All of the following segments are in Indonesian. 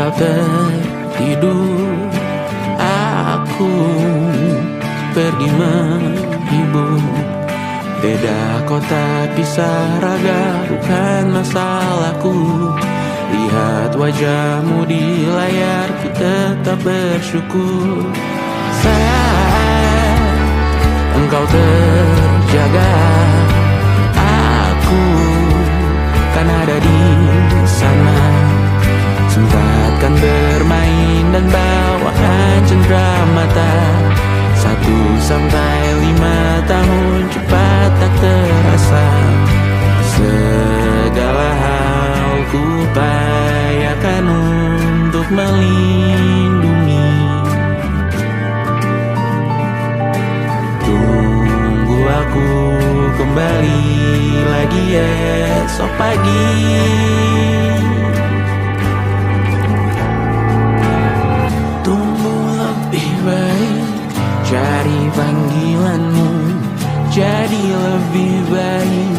Engkau tertidur, aku pergi menghibur. Beda kota, pisah raga, bukan masalahku. Lihat wajahmu di layar, ku tetap bersyukur. Saat engkau terjaga, aku kan ada di sana. Sempatkan bermain dan bawakan cenderamata. 1-5 tahun cepat tak terasa. Segala hal ku upayakan untuk melindungi. Tunggu aku kembali lagi esok pagi. Tumbuh lebih baik, cari panggilanmu, jadi lebih baik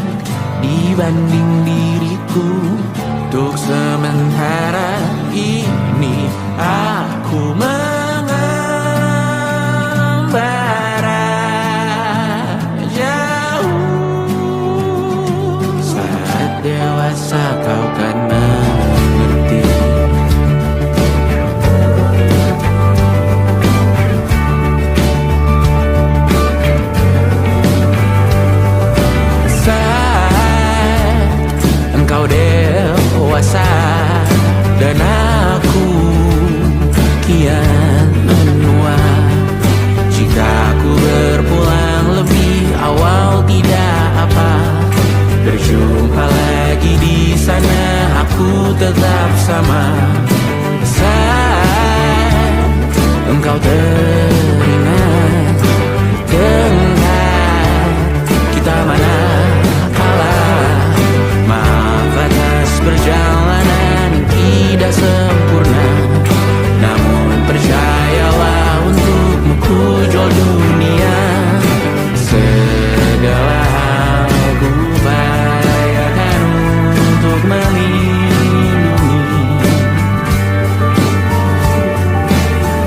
dibanding diriku. Untuk sementara ini aku mengembara jauh. Saat dewasa kau kan mengerti. Engkau dewasa dan aku kian menua. Jika aku berpulang lebih awal tidak apa. Berjumpa lagi di sana, aku tetap sama. Saat engkau teringat, dengar kita mana perjalanan tidak sempurna, namun percayalah untukmu ku jual dunia. Segala hal ku upayakan untuk melindungi.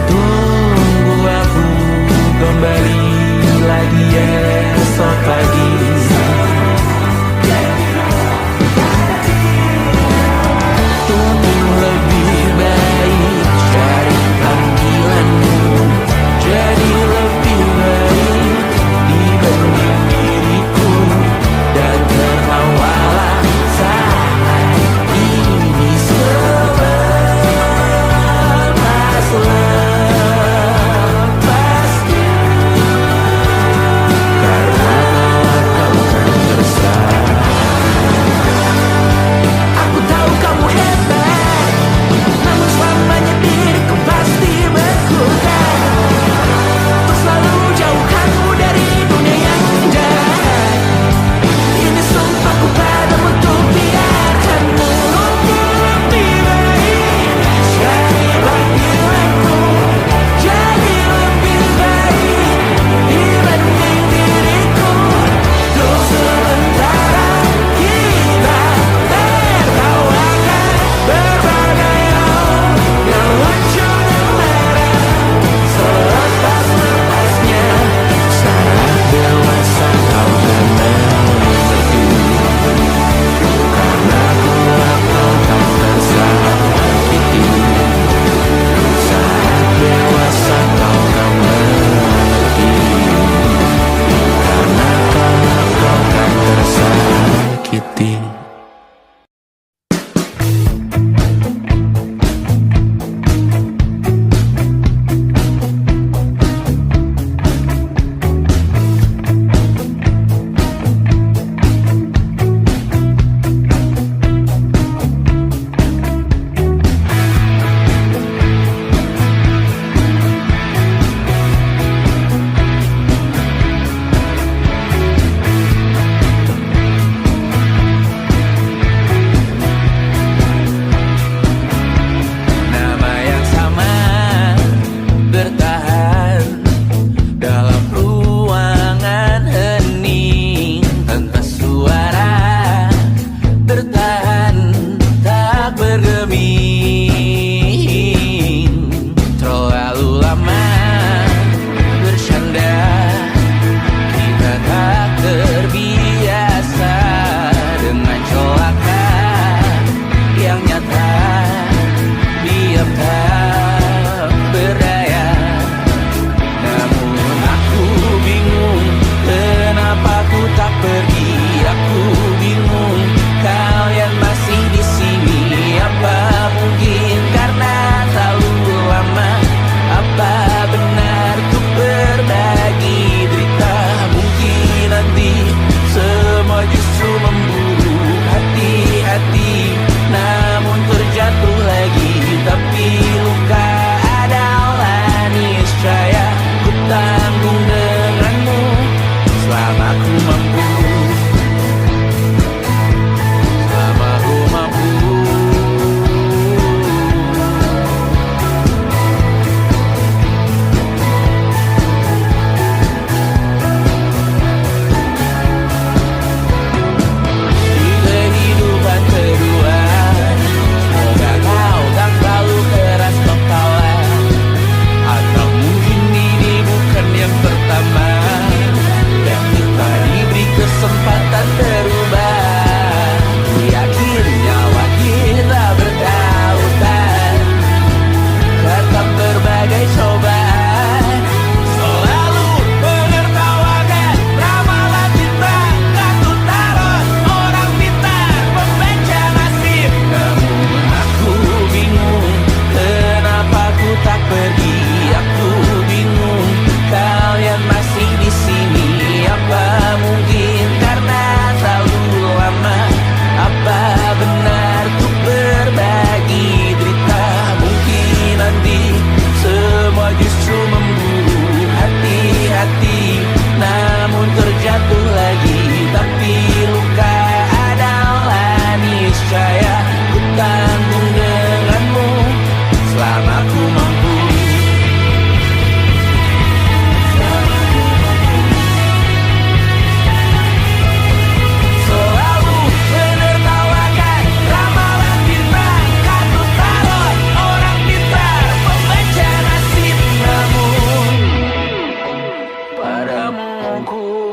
Tunggu aku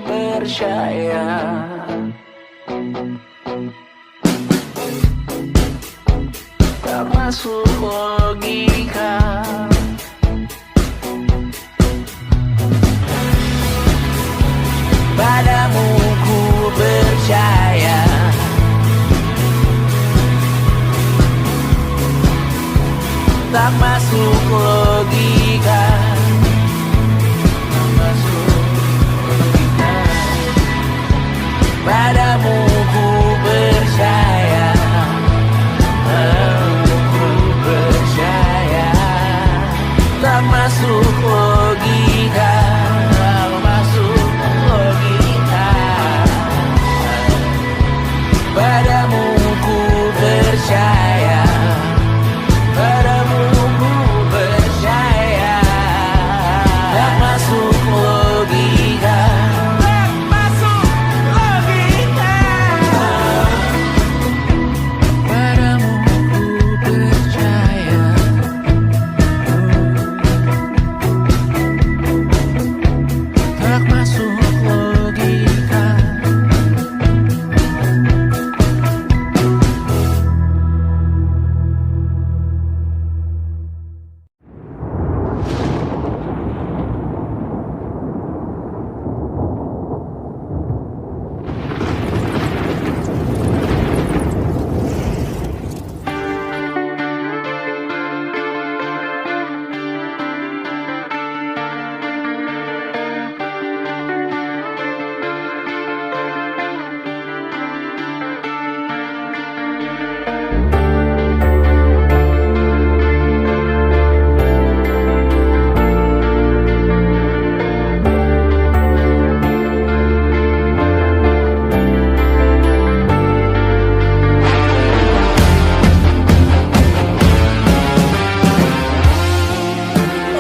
percaya. Tak masuk logika. Padamu ku percaya. Tak masuk logika. Tak masuk logika. Padamu ku percaya. Padamu ku percaya. Tak masuk logika. Tak masuk logika. Padamu ku percaya. Padamu ku percaya. Tak masuk logika. Tak masuk logika. Padamu ku percaya. Tak masuk logika.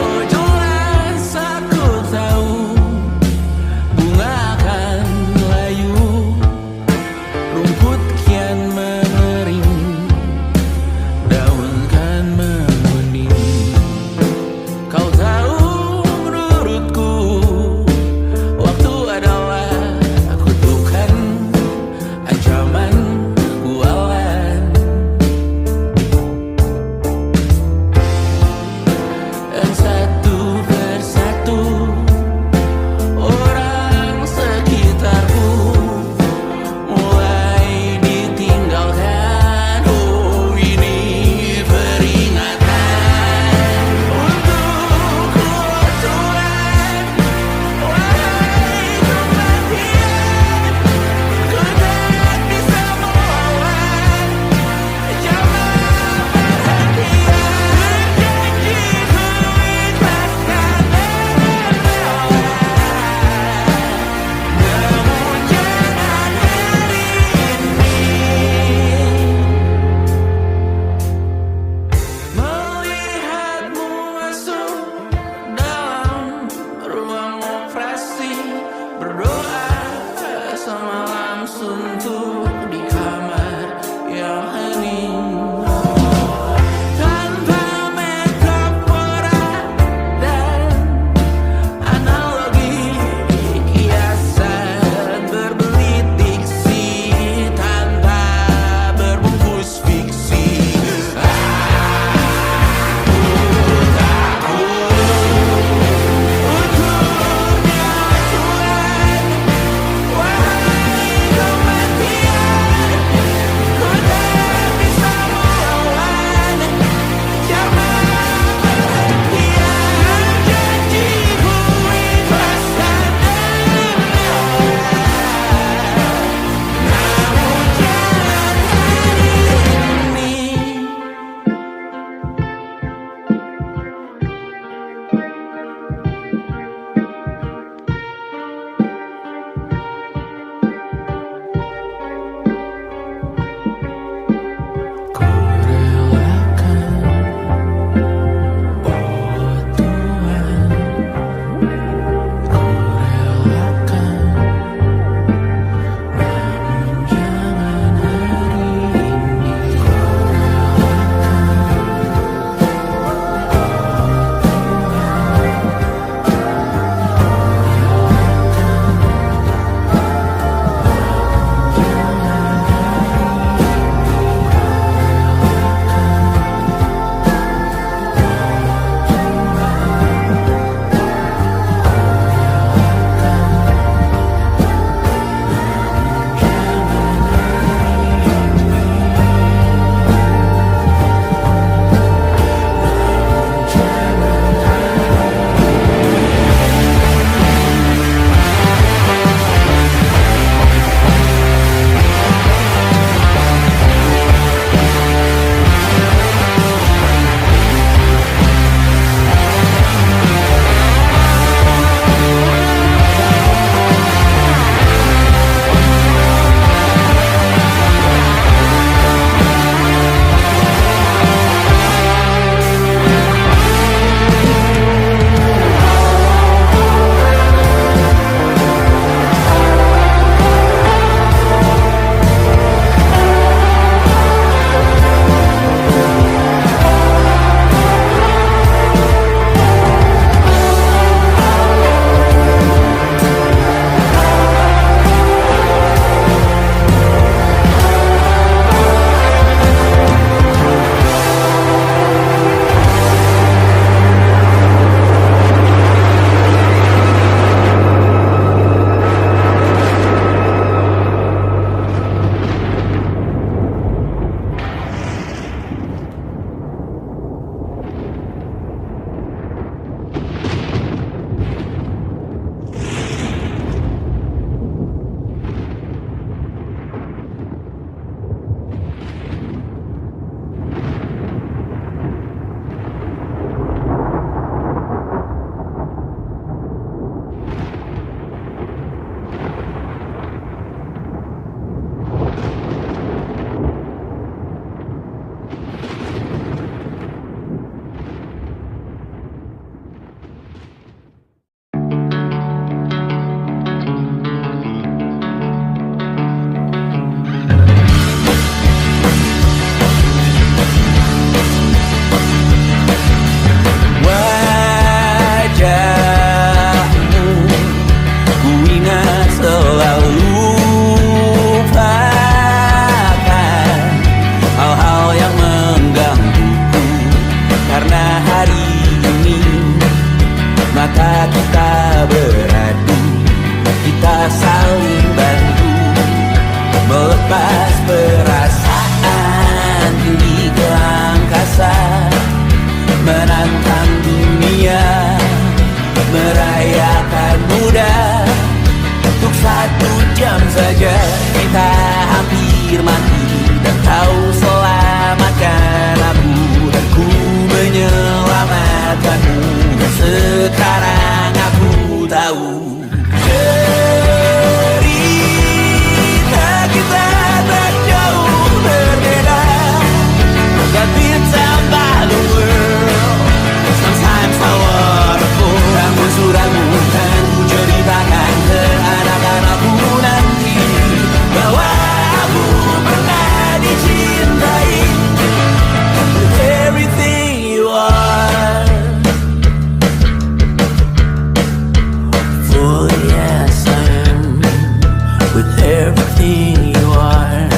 Oh jelas aku tahu bunga akan layu, rumput kian mengering, daun kan menguning. Kau tahu menurutku waktu adalah kutukan, ancaman bualan. Dan satu persatu orang sekitarku mulai ditinggalkan. Oh ini peringatan untukku Tuhan. Wahai kematian, ku tak bisa melawan. Jangan perhatian, berjanji ku ikhlaskan menawan. Namun jangan hari ini melihatmu masuk dalam ruang operasi, berdoa semalam suntuk di kamar yang hening. Tanpa metafora dan analogi, kiasan berbelit diksi tanpa berbungkus fiksi. Aku takut untuk nyawa Tuhan. saling bantu, melepas perasaan tinggi ke angkasa, menantang dunia, merayakan muda. Untuk 1 jam saja kita hampir mati, dan kau selamatkan aku, dan ku menyelamatkanmu. Dan sekarang aku tahu cerita kita tak jauh berbeda, but it's about the world. Sometimes I wonderful. Kamu suratmu kan ku ceritakan ke anak-anakku nanti, bahwa aku pernah dicintai with everything you are. For yes I am with everything you are.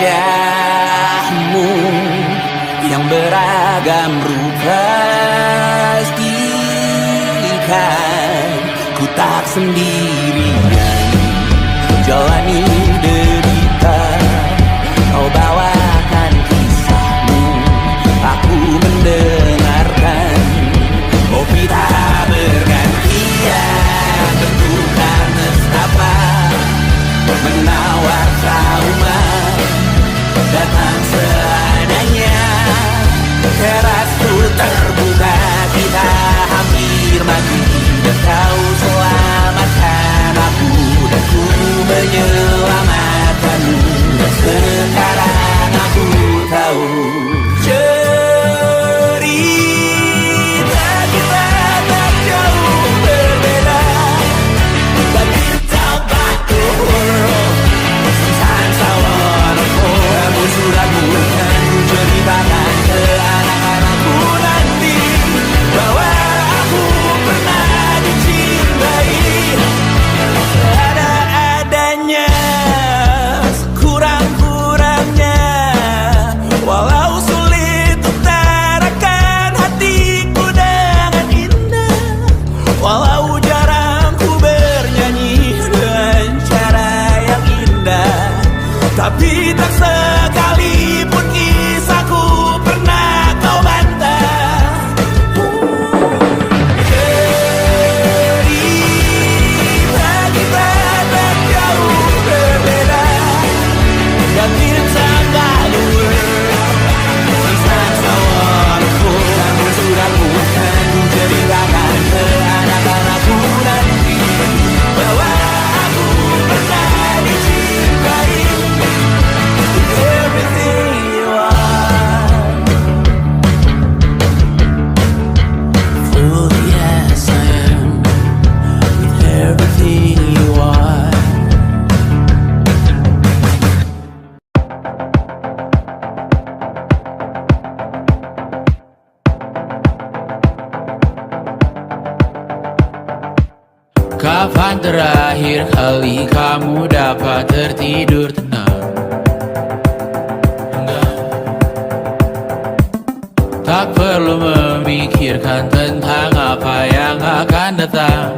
Wajahmu yang beragam rupa pastikan ku tak sendirian jalani derita. Kau bawakan kisahmu, aku mendengarkan. Oh kita bergantian bentukan nestapa, menawar trauma datang seadanya. Teras ku terbuka, kita hampir mati, dan kau selamatkan aku, dan ku menyelamatkanmu. Dan sekarang aku tahu cerita kita tak jauh berbeda, but it's about the world. Sometimes I wanna fall. Kamu suratmu kan ku ceritakan ke anak-anakku nanti, bahwa aku pernah dicintai ada-adanya, sekurang-kurangnya. Walau sulit utarakan hatiku dengan indah, walau jarang ku bernyanyi dengan cara yang indah, tapi tak sekalipun kisahku pernah kau bantah. Cerita kita tak jauh berbeda, but it's about the world. Sometimes I wanna fall. Kamu suratmu kan ku ceritakan ke anak-anakku nanti, bahwa aku pernah dicintai with everything you are. For yes I am with everything you are. Kapan terakhir kali kamu dapat tertidur tenang? Tak perlu memikirkan tentang apa yang akan datang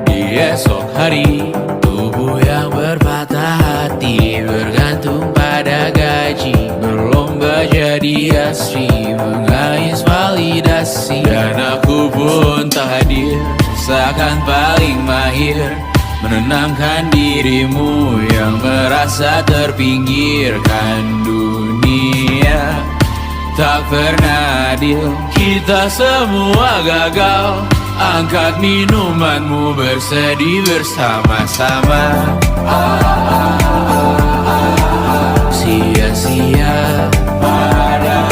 di esok hari. Tubuh yang berpatah hati bergantung pada gaji, berlomba jadi asri, mengais validasi. Dan aku pun tak hadir, seakan paling mahir menenangkan dirimu yang merasa terpinggirkan dunia. Tak pernah adil, kita semua gagal. Angkat minumanmu, bersedih bersama-sama. Sia-sia pada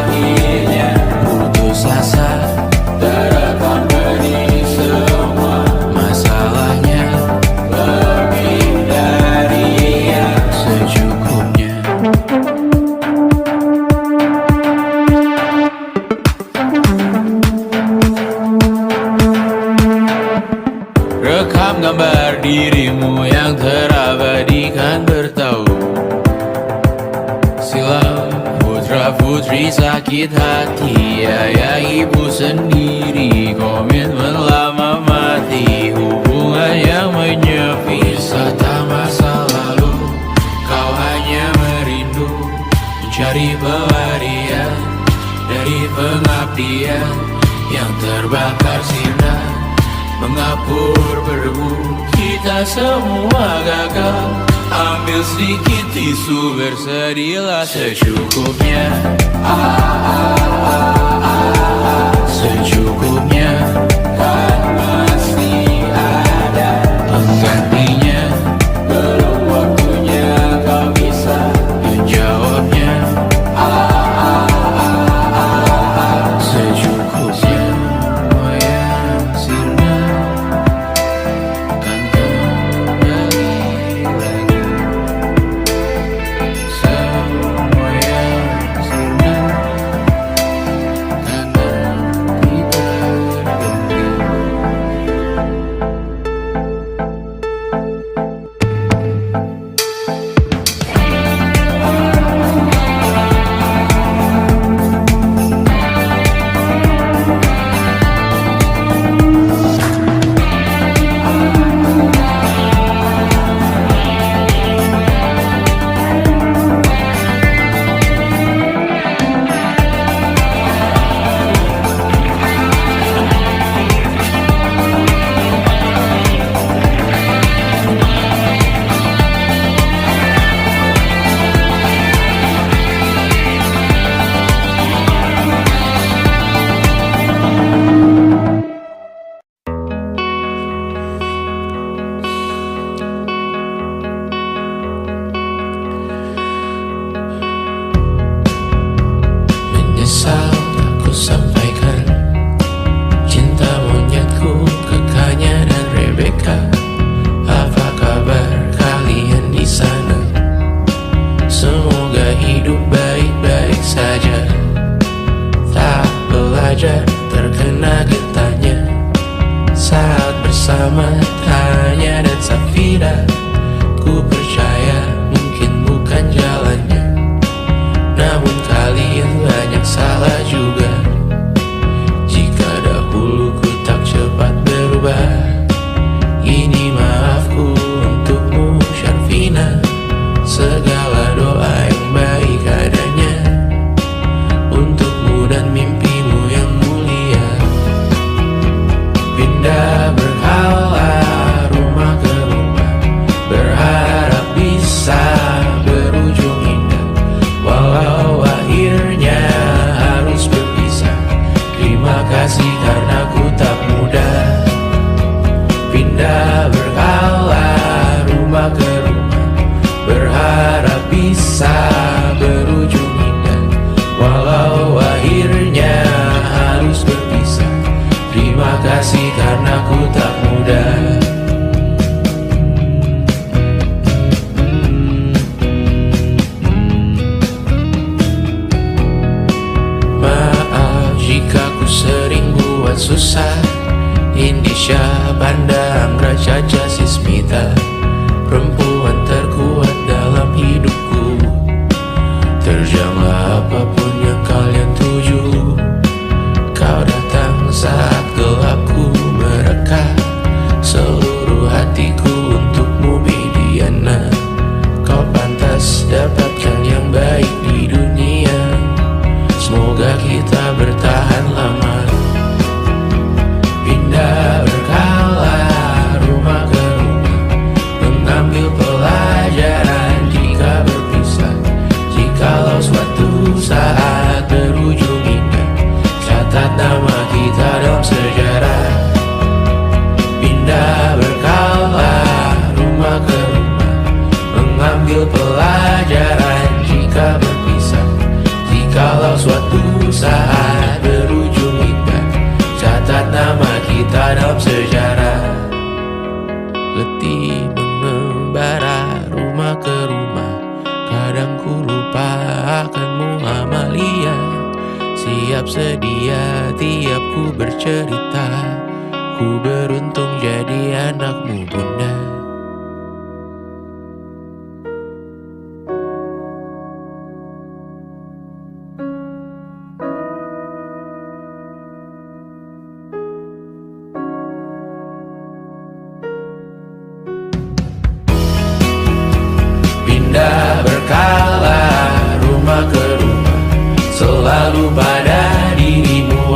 akhirnya putus asa, terekam benih semua masalahnya, lebih dari yang secukupnya. Rekam gambar dirimu yang terabadikan bertahun silam. Putra putri sakit hati, ayah ibu sendiri komen dia yang terbakar sinar, mengapur berdebu. Kita semua gagal. Ambil sedikit tisu, bersedihlah secukupnya. Secukupnya, kan masih ada penggantinya. Belum waktunya kau bisa menjawabnya. Secukupnya, semua yang sirna kan kembali lagi. Semua yang sirna kan nanti berganti. Menyesal aku sampaikan cinta monyetku ke Kanya dan Rebecca. Apa kabar kalian di sana? Semoga hidup baik-baik saja. Tak belajar terkena getahnya saat bersama Tanya dan Safira. Ku percaya mungkin bukan jalannya, namun kalian banyak salah juga. Jika dahulu ku tak cepat berubah, ini maafku untukmu Syarfina. Segala doa yang baik adanya untukmu dan mimpimu yang mulia. Pindah berhala rumah ke rumah, berharap bisa berujung indah. Walau akhirnya harus berpisah, terima kasih karena ku tak mudah. Pindah berhala rumah ke rumah, berharap bisa berujung indah. Walau akhirnya harus berpisah, terima kasih karena ku tak mudah. Maaf jika ku sering buat susah. Indisha, Banda, Anggra, Caca, Sismita, perempuan terkuat dalam hidupku. Terjanglah apapun yang kalian tuju. Kau datang saat gelapku mereka. Seluruh hatiku untukmu Bidiana. Kau pantas dapatkan yang baik di dunia. Semoga kita bertahan lama. Pindah berkala rumah ke rumah, mengambil pelajaran jika berpisah. Jikalau suatu saat berujung indah, catat nama kita dalam sejarah. Pindah berkala rumah ke rumah, mengambil pelajaran jika berpisah. Jikalau suatu saat berujung indah, catat nama kita dalam sejarah. Letih mengembara rumah ke rumah, kadang ku lupa akanmu Amalia. Siap sedia tiap ku bercerita, ku beruntung jadi anakmu bunda. Pindah berkala rumah ke rumah, selalu pada dirimu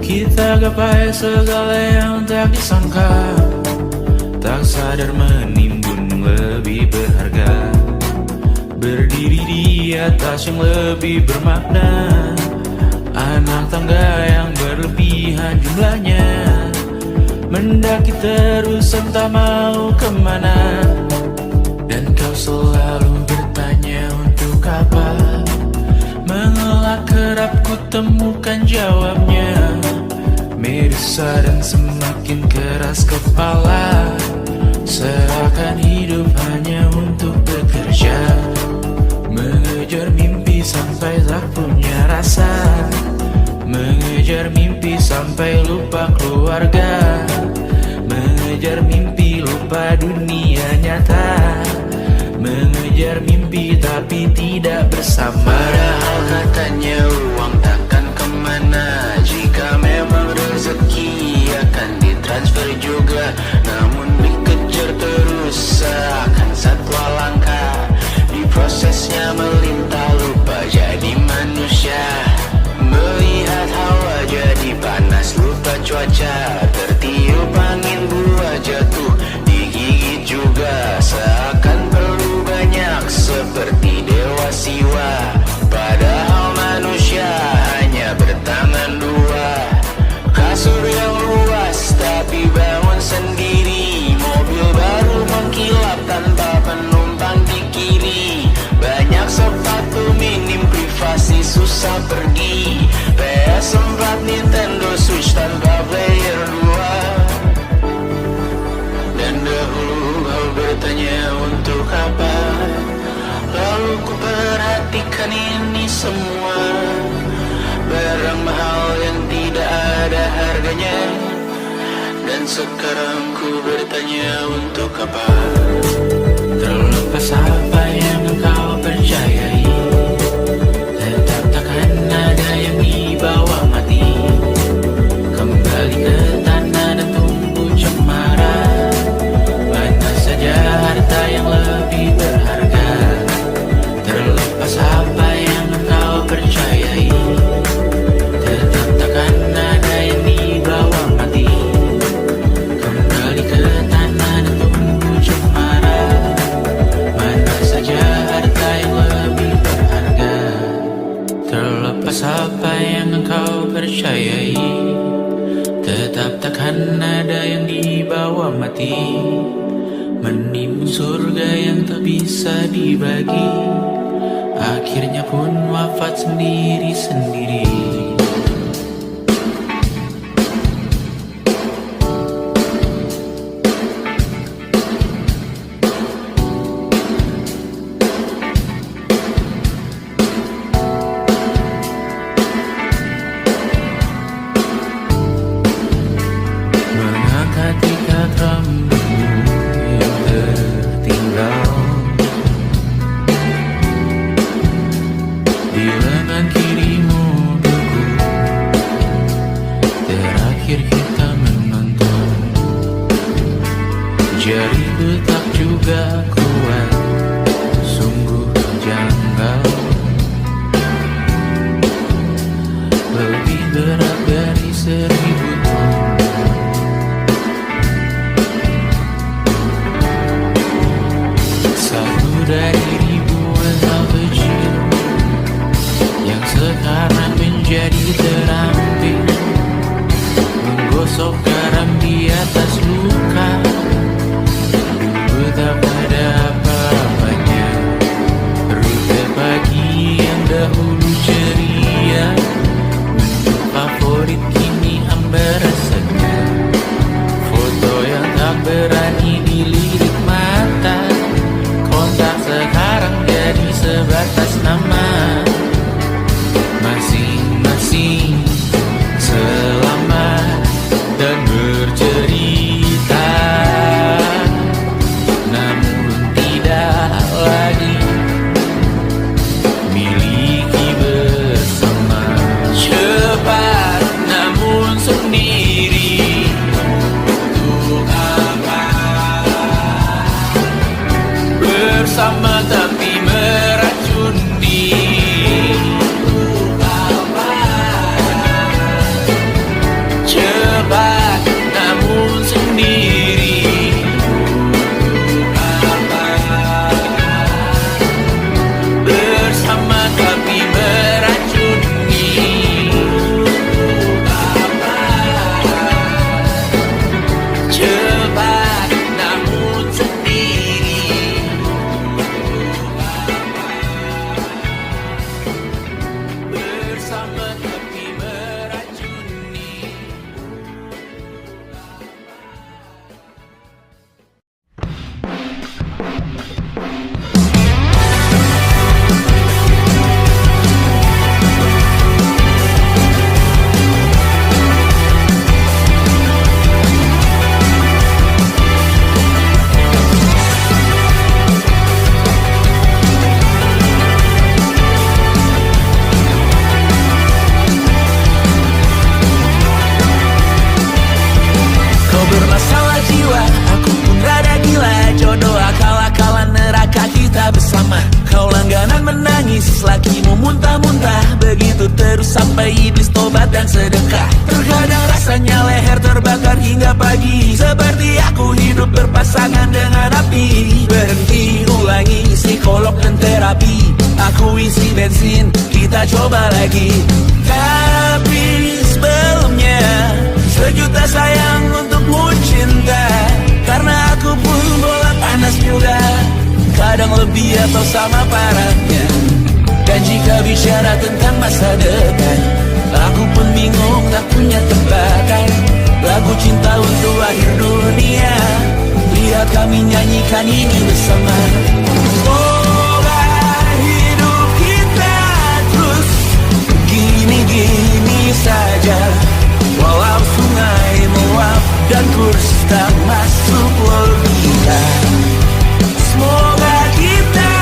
Kita gapai segala yang tak disangka, tak sadar menimbun lebih berharga. Berdiri di atas yang lebih bermakna, anak tangga yang berlebihan jumlahnya, mendaki terus entah mau kemana. Dan kau selalu bertanya untuk apa, mengelak kerap ku temukan jawabnya. Merisa dan semakin keras kepala, seakan hidup hanya untuk bekerja, mengejar mimpi sampai tak punya rasa, mengejar mimpi sampai lupa keluarga, mengejar mimpi lupa dunia nyata, mengejar mimpi tapi tidak bersama. Padahal katanya uang takkan kemana, jika memang rezeki akan ditransfer juga. Namun dikejar terus seakan satwa langka, di prosesnya melintas lupa jadi manusia. Melihat hawa jadi panas lupa cuaca, tertiup angin buah jatuh digigit juga. Seakan perlu banyak seperti dewa siwa, padahal manusia hanya bertangan dua. Kasur yang luas tapi bangun sendiri, mobil baru mengkilap tanpa penumpang di kiri. Banyak sepatu minim privasi susah pergi, PS4 Nintendo Switch tanpa player 2. Dan dahulu kau bertanya untuk apa, lalu ku perhatikan ini semua, barang mahal yang tidak ada harganya. Dan sekarang ku bertanya untuk apa, terlepas apa yang engkau percayai, tetap takkan ada yang dibawa mati. Kembali ke tanah dan tumbuh cemara, mana saja harta yang lebih berharga. Terlepas apa yang engkau percayai, tetap takkan ada yang dibawa mati. Kembali ke tanah dan tumbuh cemara, mana saja harta yang lebih berharga. Terlepas apa yang engkau percayai, tetap takkan ada yang dibawa mati. Menimbun surga yang tak bisa dibagi, akhirnya pun wafat sendiri-sendiri. Mengangkat ikat rambutmu yang tertinggal di lengan kirimu beku, terakhir kita menonton. Jari betak juga kuat, sungguh janggal, lebih berat dari 1000 ton. Satu dari ribuan hal kecil yang sekarang menjadi terampil, menggosok garam di atas luka. Dulu tak ada apa-apanya, rute pagi yang dahulu ceria, menu favorit kini hambar. Aku isi bensin, kita coba lagi. Tapi sebelumnya, sejuta sayang untukmu cinta. Karena aku pun bola panas juga, kadang lebih atau sama parahnya. Dan jika bicara tentang masa depan, aku pun bingung tak punya tebakan. Lagu cinta untuk akhir dunia, lihat kami nyanyikan ini bersama. Semoga hidup kita terus gini-gini saja, walau sungai meluap dan kurs tak masuk logika. Semoga kita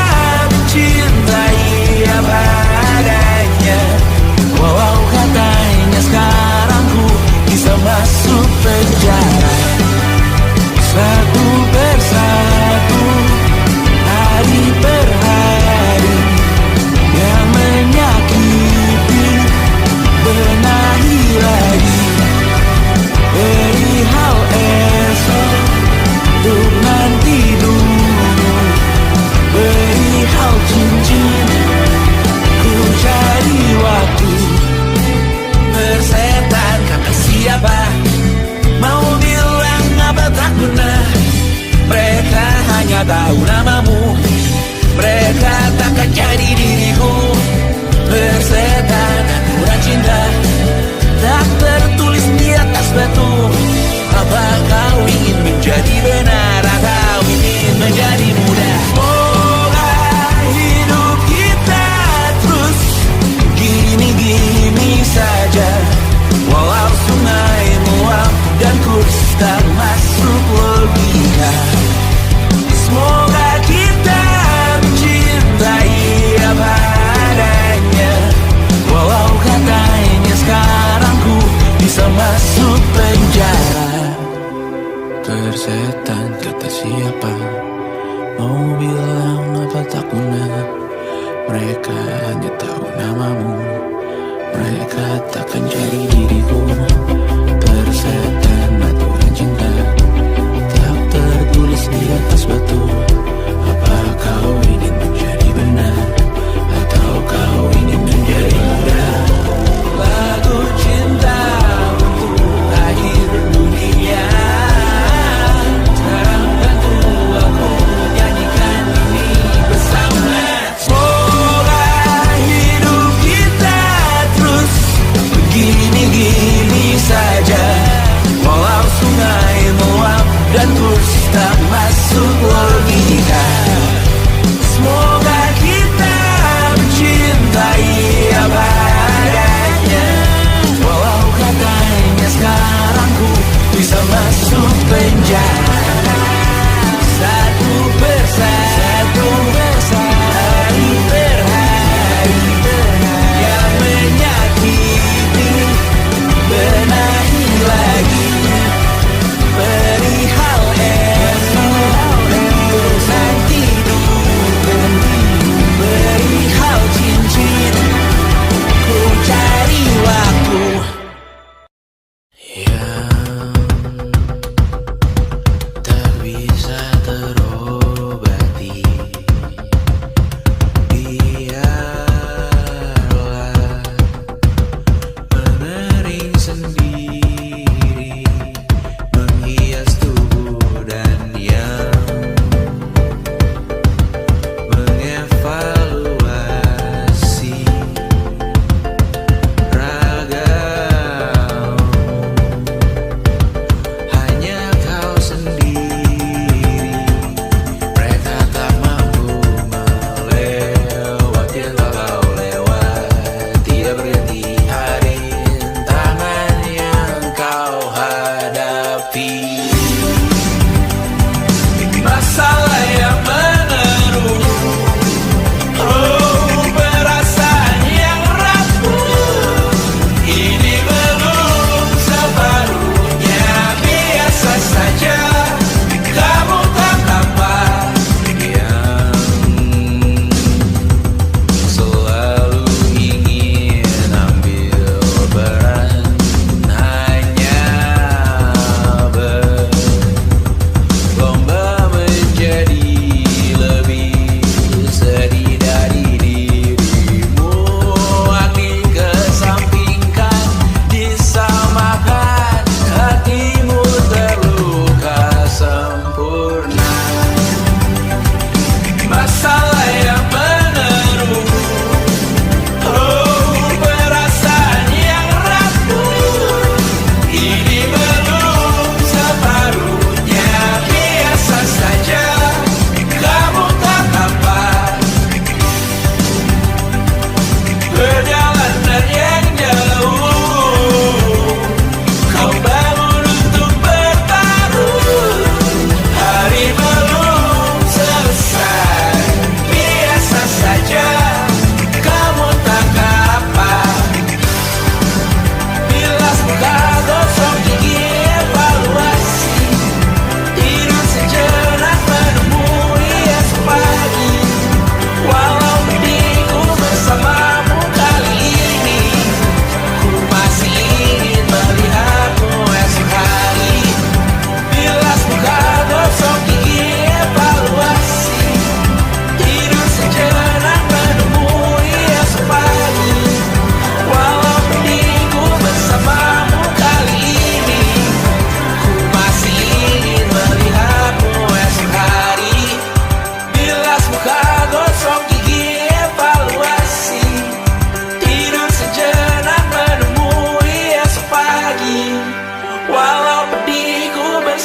mencintai apa adanya, walau katanya sekarang ku bisa masuk penjara. Satu persatu, hari per hari, yang menyakiti benahi lagi. Perihal esok, untuk nanti dulu. Perihal cincin, ku cari waktu. Bersetan kata siapa, mau bilang apa tak guna. Mereka hanya tahu namamu, mereka takkan jadi diriku. Bersetan aturan cinta, tak tertulis di atas batu. Apa kau ingin menjadi benar atau ingin menjadi muda? Semoga hidup kita terus gini-gini saja, walau sungai meluap dan kurs tak masuk logika. Semoga kita mencintai apa adanya, walau katanya sekarang ku bisa masuk penjara. Persetan kata siapa, mau bilang apa tak guna. Mereka hanya tahu namamu, mereka takkan jadi diriku. Persetan aturan cinta, tak tertulis di atas batu. Apa kau ingin menjadi benar atau kau ingin menjadi muda? Lagu cinta untuk akhir dunia, sekarang bantu aku nyanyikan ini bersama. Semoga hidup kita terus begini-gini saja, walau sungai meluap dan kurs tak masuk logika. Semoga kita mencintai apa adanya, walau katanya sekarang ku bisa masuk penjara. Satu persatu, hari per hari, yang menyakiti benahi lagi. Perihal esok, untuk nanti dulu. Perihal cincin, ku cari waktu. Yang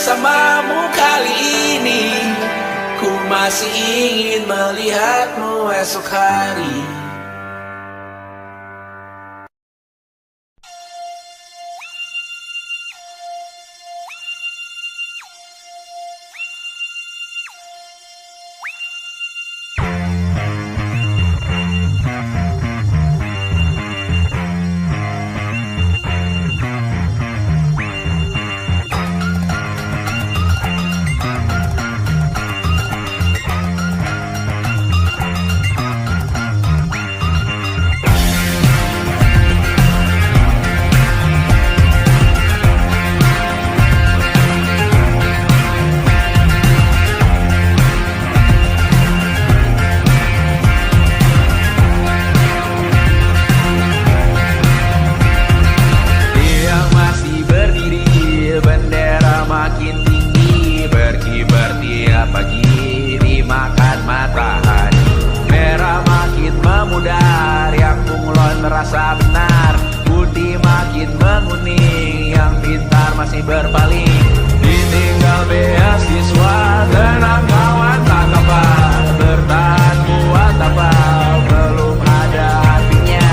bersamamu kali ini. Ku masih ingin melihatmu esok hari. Pagi dimakan matahari, merah makin memudar, yang bunglon merasa benar, putih makin menguning, yang pintar masih berpaling. Ditinggal beasiswa, tenang kawan tak apa, bertahan kuat apa, belum ada artinya,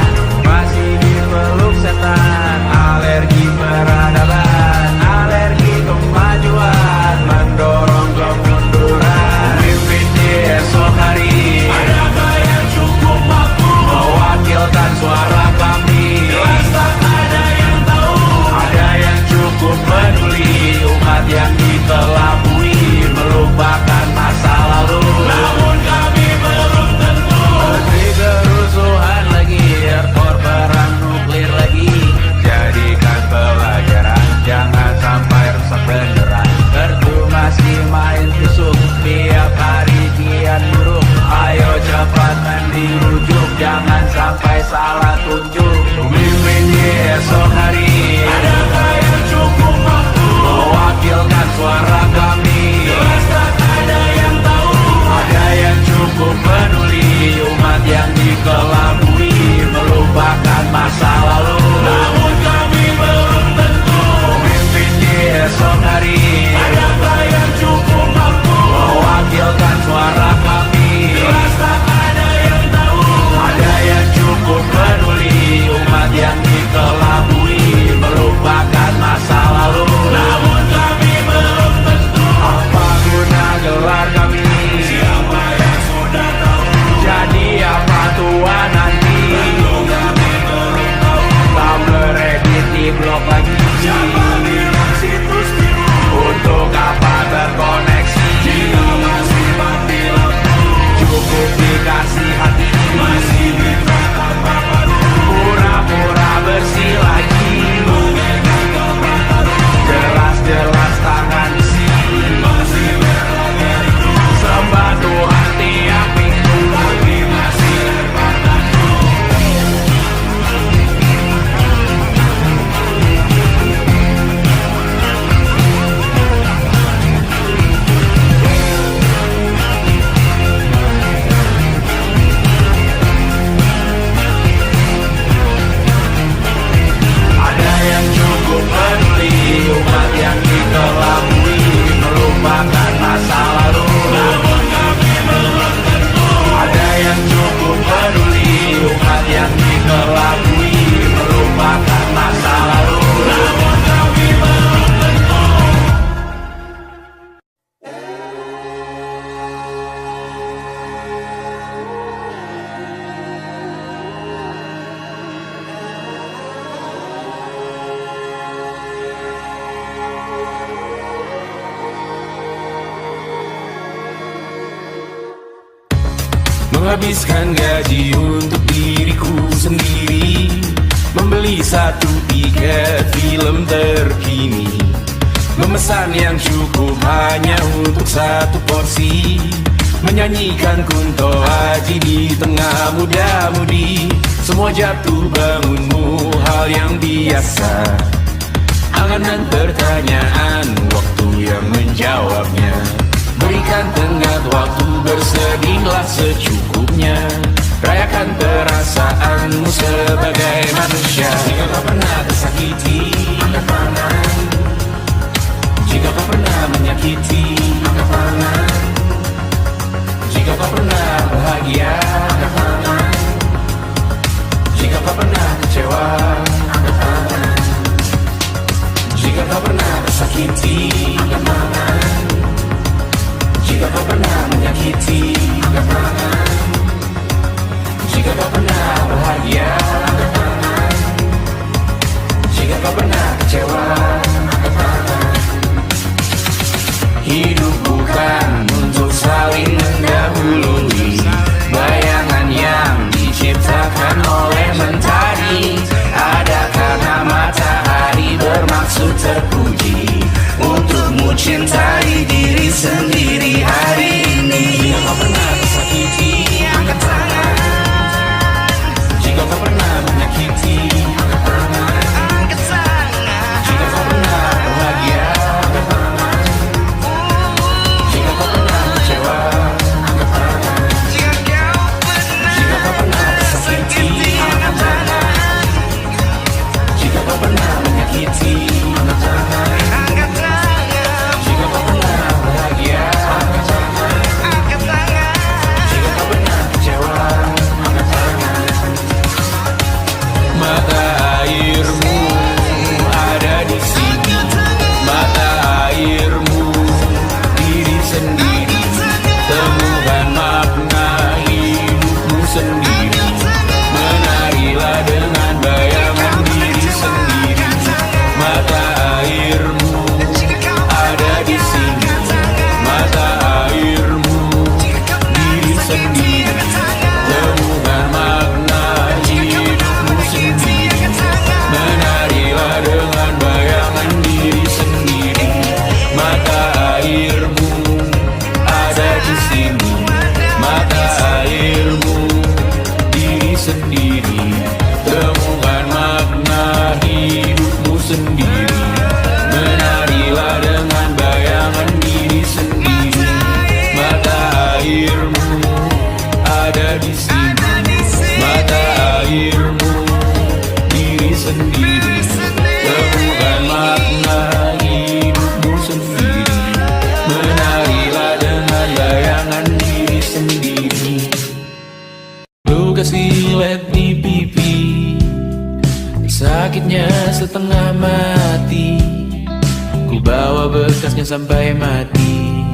masih dipeluk setan, alergi peradaban, alergi kemajuan, mendorong kemunduran. Mimpin di esok hari, adakah yang cukup mampu mewakilkan suara kami? Jelas tak ada yang tahu, ada yang cukup peduli, umat yang dikelabui, melupakan masa lalu. Namun kami belum tentu. Menteri kerusuhan lagi, airport perang nuklir lagi. Jadikan pelajaran, jangan sampai rusak beneran. Kertu masih main tusuk, tiap hari kian buruk. Ayo cepat dirujuk, jangan sampai salah tunjuk. Mimpin di esok hari, adakah yang cukup mampu mewakilkan suara kami? Jelas tak ada yang tahu, ada yang cukup peduli, umat yang dikelabui, melupakan masa lalu. Namun kami belum tentu. Mimpin di esok hari, adakah yang cukup mampu mewakilkan suara kami? Jelas tak ada yang tahu, ada yang cukup peduli, umat yang dikelabui, melupakan masa lalu. Namun kami belum tentu. Apa guna gelar kami? Siapa yang sudah tahu? Jadi apa tua nanti? Tentu kami belum tahu. Tabler edit di blog lagi. Siapa bilang situs biru? Untuk apa terkoneksi? Jika masih mati lampu, cukup dikasih hati. Masih minta tambah baru, pura-pura bersih lagi. Jelas-jelas tangan isi, masih berlagak itu. Sembah Tuhan tiap minggu, tapi masih terpatahku. Ada yang cukup peduli, umat yang dikelabui, melupakan masa lalu. Namun kami belum tentu. Ada yang cukup peduli, umat yang dikelabui, melupakan masa lalu. Namun kami belum tentu. Menghabiskan gaji untuk diriku sendiri, membeli satu tiket film terkini, memesan yang cukup hanya untuk satu porsi, menyanyikan Kunto Aji di tengah muda-mudi. Semua jatuh bangunmu hal yang biasa, angan-angan pertanyaan, waktu yang menjawabnya. Berikan tenggat waktu, bersedihlah secukupnya. Rayakan perasaanmu sebagai manusia. Jika kau pernah tersakiti, angkat tangan. Jika kau pernah menyakiti, angkat tangan. Jika kau pernah bahagia, angkat tangan. Jika kau pernah kecewa, angkat tangan. Jika kau pernah tersakiti, angkat tangan. Jika kau pernah menyakiti, angkat tangan. Jika kau pernah bahagia, angkat tangan. Jika kau pernah kecewa, angkat tangan. Hidup bukan untuk saling mendahului bayangan yang diciptakan oleh mentari. Ada karena matahari bermaksud terpuji untukmu cintai diri sendiri hari ini. Jika kau pernah tersakiti, angkat tangan. Jika kau pernah menyakiti, angkat tangan. Jika kau pernah bahagia, angkat tangan. Jika kau pernah kecewa, angkat tangan. Jika kau pernah tersakiti, angkat tangan. Jika kau pernah menyakiti, angkat tangan. Jika kau pernah bahagia, angkat tangan. Jika kau pernah kecewa, angkat tangan. Mata airmu ada di sini, mata airmu diri sendiri. Temukan makna hidupmu sendiri. Menarilah dengan bayangan diri sendiri. Mata airmu ada di sini, mata airmu diri sendiri. Temukan makna hidupmu sendiri. Menarilah dengan bayangan diri sendiri. Mata airmu ada di sini, mata airmu diri sendiri. Temukan makna hidupmu sendiri. Menarilah dengan bayangan diri sendiri. Mata airmu ada di sini, mata airmu diri sendiri. Temukan makna hidupmu sendiri. Menarilah dengan bayangan diri sendiri. Luka silet di pipi, sakitnya setengah mati. Ku bawa bekasnya sampai mati.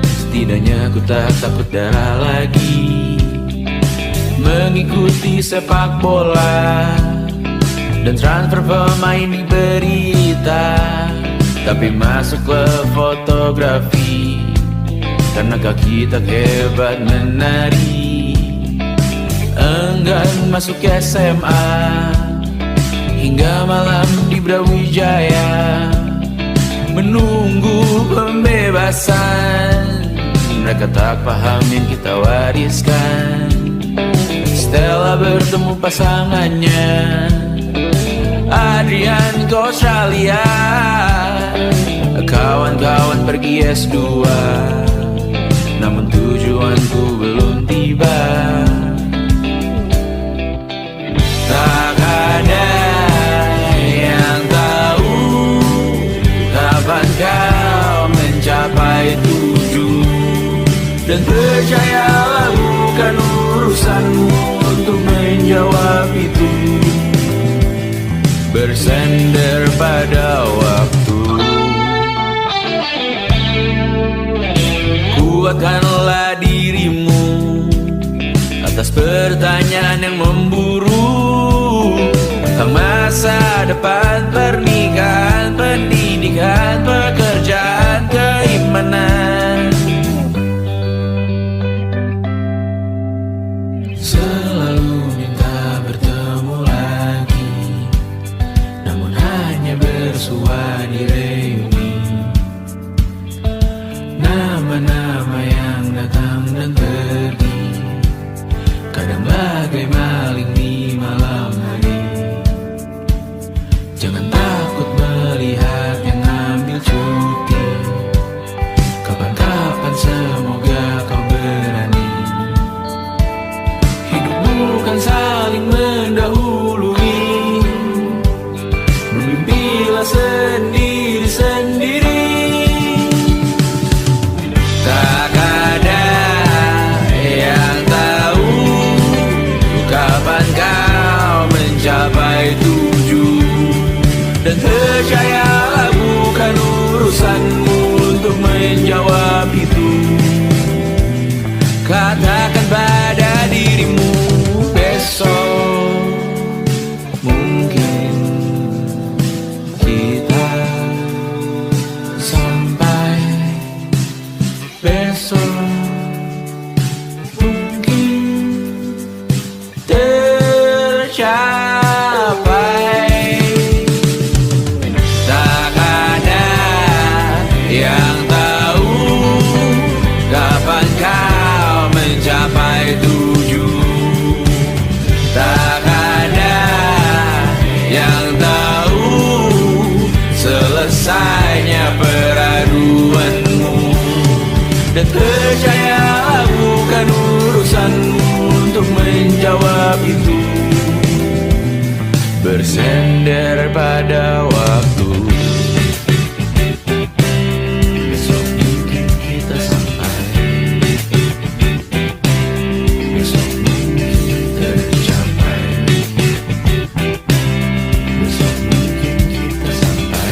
Setidaknya ku tak takut darah lagi. Mengikuti sepak bola dan transfer pemain di berita, tapi masuk ke fotografi karena kaki tak hebat menari. Enggan masuk SMA hingga malam di Brawijaya menunggu pembebasan. Mereka tak paham yang kita wariskan. Stella bertemu pasangannya Adrian ke Australia. Kawan-kawan pergi S2, namun tujuanku belum tiba. Tak ada yang tahu kapan kau mencapai tujuh. Dan percayalah bukan urusanmu untuk menjawab itu. Bersender pada waktu. Kuatkanlah dirimu atas pertanyaan yang memburu tentang masa depan, pernikahan, pendidikan, pekerjaan, keimanan. Selalu minta bertemu lagi, namun hanya bersua di reuni. Nama-nama yang datang dan pergi, kadang bagai maling di malam hari. Jangan takut melihat yang ambil cuti. Kapan-kapan semoga kau berani. Hidup bukan saling mendahului. Bermimpilah sendiri-sendiri. selesainya peraduanmu. Dan percayalah bukan urusanmu untuk menjawab itu. Bersender pada waktu. Besok mungkin kita sampai, besok mungkin tercapai, besok mungkin kita sampai.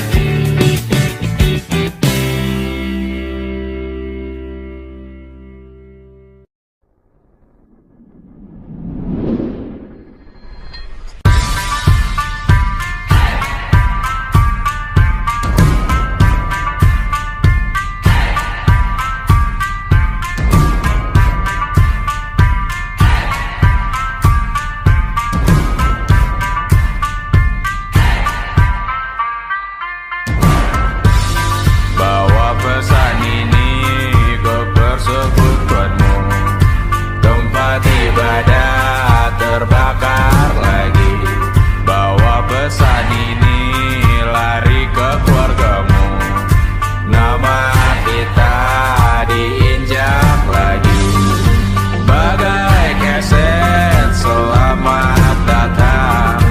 Bawa pesan ini ke persekutuanmu. Tempat ibadah terbakar lagi. Bawa pesan ini lari ke keluargamu. Nama kita diinjak lagi. Bagai keset selamat datang,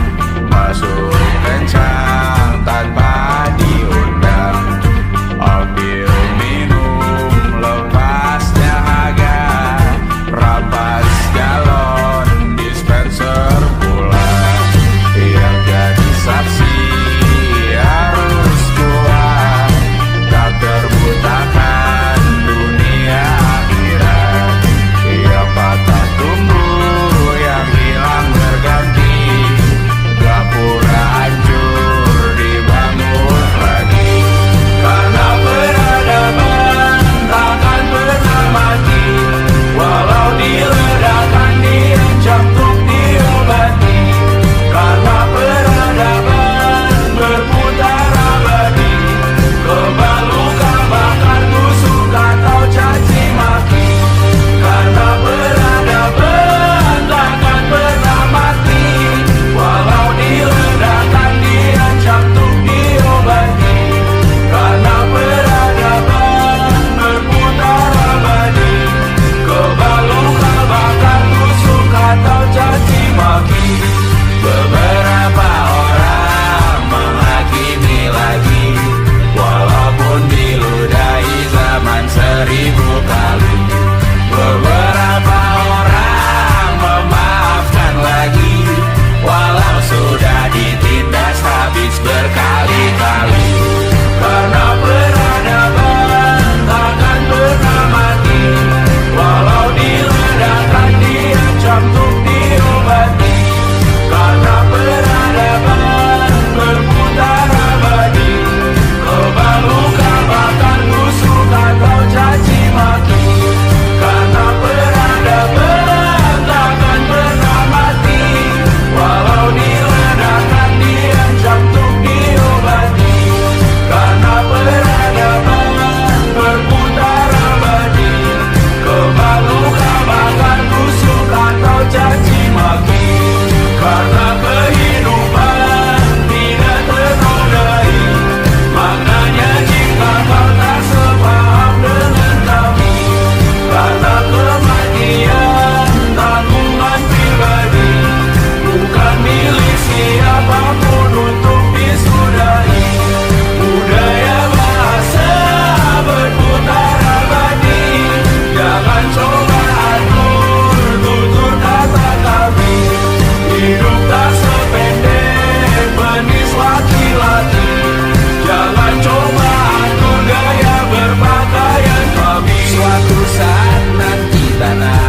masuk kencang tanpa diundang. Ambil minum lepas dahaga, rampas galon dispenser pula. Yang jadi saksi harus kuat, tak terbutakan dunia akhirat. Yang patah tumbuh, yang hilang berganti, gapura hancur dibangun lagi. Karena peradaban takkan pernah mati, walau diledakkan, diancam untuk diobati. Karena peradaban berputar abadi, kebal luka bakar busuk atau caci maki. Karena peradaban takkan pernah mati, walau diledakkan, diancam untuk diobati. Karena peradaban berputar abadi, kebal luka bakar busuk atau caci maki. Beberapa orang menghakimi lagi, walaupun diludahi zaman 1000 kali. Beberapa orang memaafkan lagi, walau sudah ditindas habis berkali-kali. Karena peradaban takkan pernah mati, walau diledakkan, diancam untuk diobati. Karena peradaban berputar abadi, kebal luka bakar busuk atau caci maki. Karena peradaban takkan pernah mati, walau diledakkan, diancam untuk diobati. Karena peradaban berputar abadi, kebal luka bakar busuk atau caci maki. Karena kehidupan tidak ternodai, maknanya jika kau tak sepaham dengan kami. Karena kematian tanggungan pribadi, bukan milik siapapun untuk disudahi. Budaya bahasa berputar abadi, jangan coba atur tutur kata kami. Hidup tak sependek penis laki-laki, jangan coba atur gaya berpakaian kami. Suatu saat nanti tanah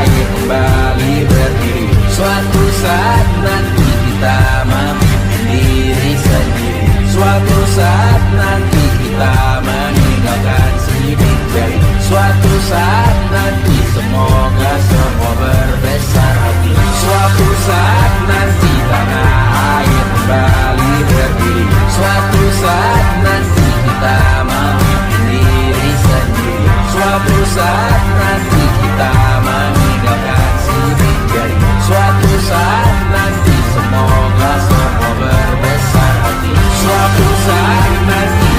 air kembali berdiri, suatu saat nanti kita memimpin diri sendiri, suatu saat nanti kita meninggalkan sidik jari, suatu saat nanti semoga semua berbesar hati. Suatu saat nanti tanah air kembali berdiri, suatu saat nanti kita memimpin diri sendiri, suatu saat nanti kita meninggalkan sidik jari, suatu saat nanti semoga semua berbesar hati. Suatu saat nanti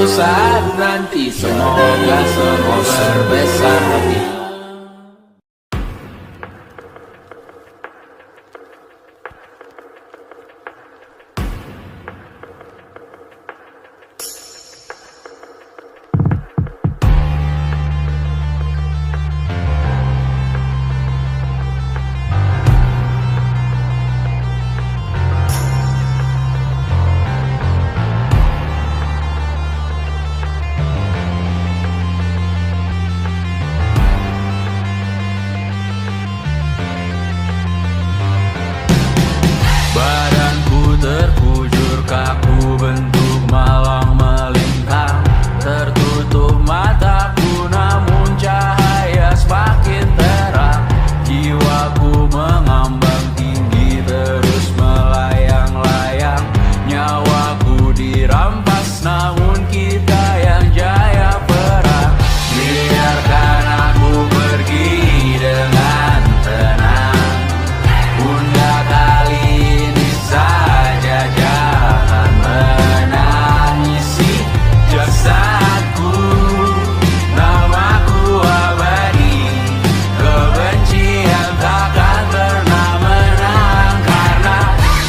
suatu saat nanti. Semoga semua berbesar hati. Badanku terkujur kaku bentuk malang melintang. Tertutup mataku namun cahaya semakin terang. Jiwaku mengambang tinggi terus melayang-layang. Nyawaku dirampas namun kita yang jaya perang. Biarkan aku pergi dengan tenang. Bunda kali ini saja jangan menangisi jasadku. Namaku abadi, kebencian takkan pernah menang. Karena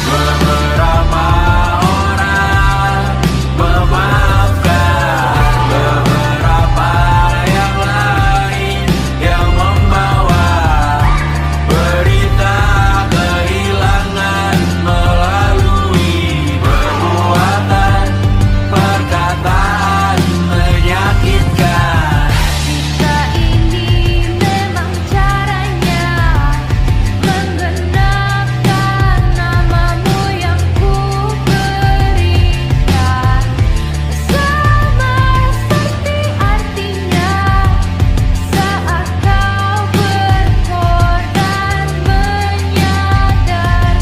beberapa orang memaafkan, beberapa yang lain yang membawa berita kehilangan melalui perbuatan, perkataan menyakitkan. Jika ini memang caranya menggenapkan namamu yang ku berikan, sama seperti artinya saat kau berkorban menyadarkan.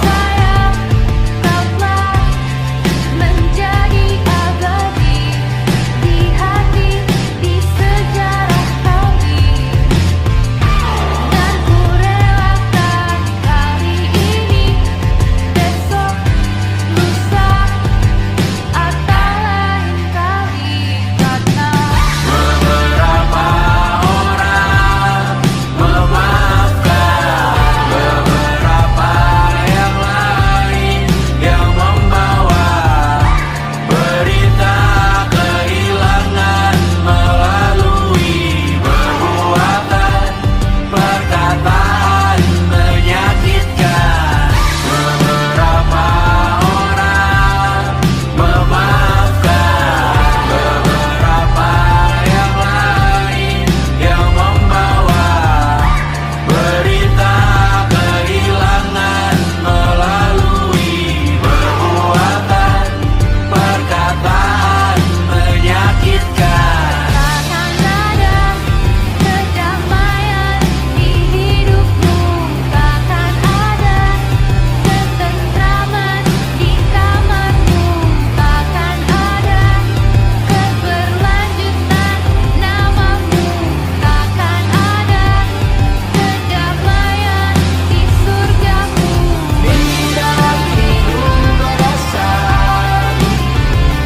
Sayang, kau telah menjadi abadi di hati, di sejarah kami. Dan ku relakan kali ini, besok, lusa, atau lain kali. Karena Beberapa orang memaafkan, beberapa yang lain yang membawa berita kehilangan melalui perbuatan, perkataan menyakitkan. Beberapa orang memaafkan, beberapa yang lain yang membawa berita kehilangan melalui perbuatan, perkataan menyakitkan. takkan ada kedamaian di hidupmu, takkan ada ketentraman di kamarmu, takkan ada keberlanjutan namamu, takkan ada kedamaian di surgamu. Di dalam hidup berasa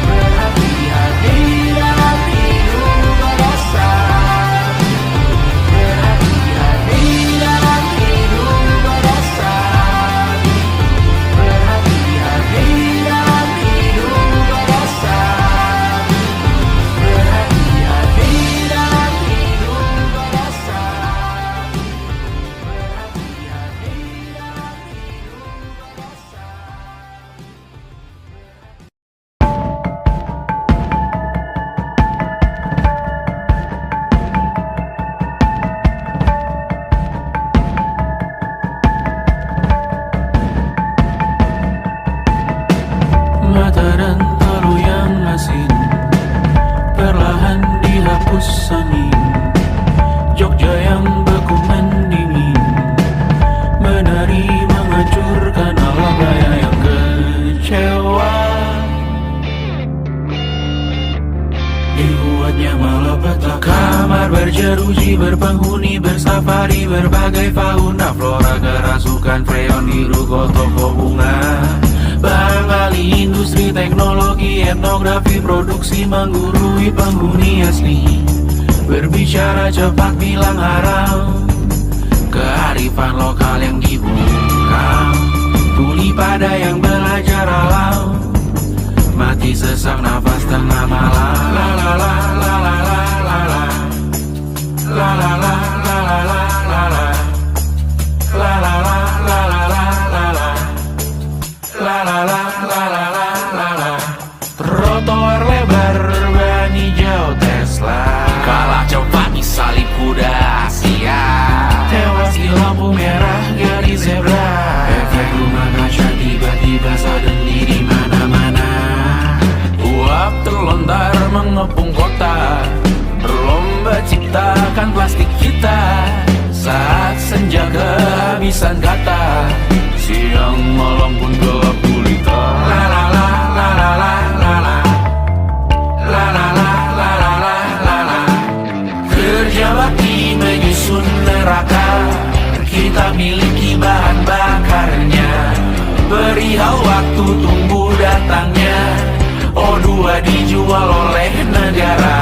berhati-hati, dalam hidup berasa berhati-hati, dalam hidup berasa berhati-hati, dalam hidup berasa berhati-hati, dalam hidup berasa Mata dan talu yang asin perlahan dihapus angin. Jogja yang beku mendingin menari menghancurkan alam raya yang kecewa. Dibuatnya malapetaka, kamar berjeruji, berpenghuni, bersafari, berbagai fauna flora, kerasukan freon, biru, toko bunga. Bang Ali, industri teknologi, etnografi, produksi menggurui penghuni asli. Berbicara cepat bilang haram, kearifan lokal yang dibungkam. Tuli pada yang belajar alam, mati sesak nafas tengah malam. La la la la la la la la. La la la la la la la la. La la la la la la la la. La la la la la la la la. Trotoar lebar ban hijau Tesla, kalah cepat disalip kuda Asia, tewas di lampu merah garis zebra. Efek rumah kaca tiba-tiba suddenly di mana-mana. Uap terlontar mengepung kota, berlomba ciptakan plastik kita. Saat senja kehabisan kata, siang malam pun gelap gulita. La la la la la la la la. La la la la la la la la. Kerja bakti menyusun neraka, kita miliki bahan bakarnya. Perihal waktu tunggu datangnya, O2 dijual oleh negara.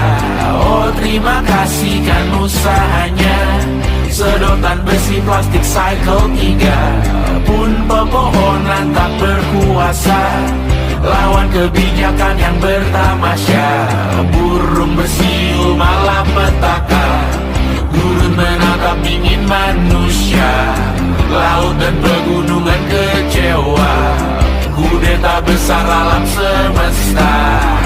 Oh terima kasih kan usahanya. Sedotan besi plastik cycle 3 pun pepohonan tak berkuasa lawan kebijakan yang bertamasya. Burung bersiul malapetaka, gurun menatap dingin manusia. Laut dan pegunungan kecewa, kudeta besar alam semesta.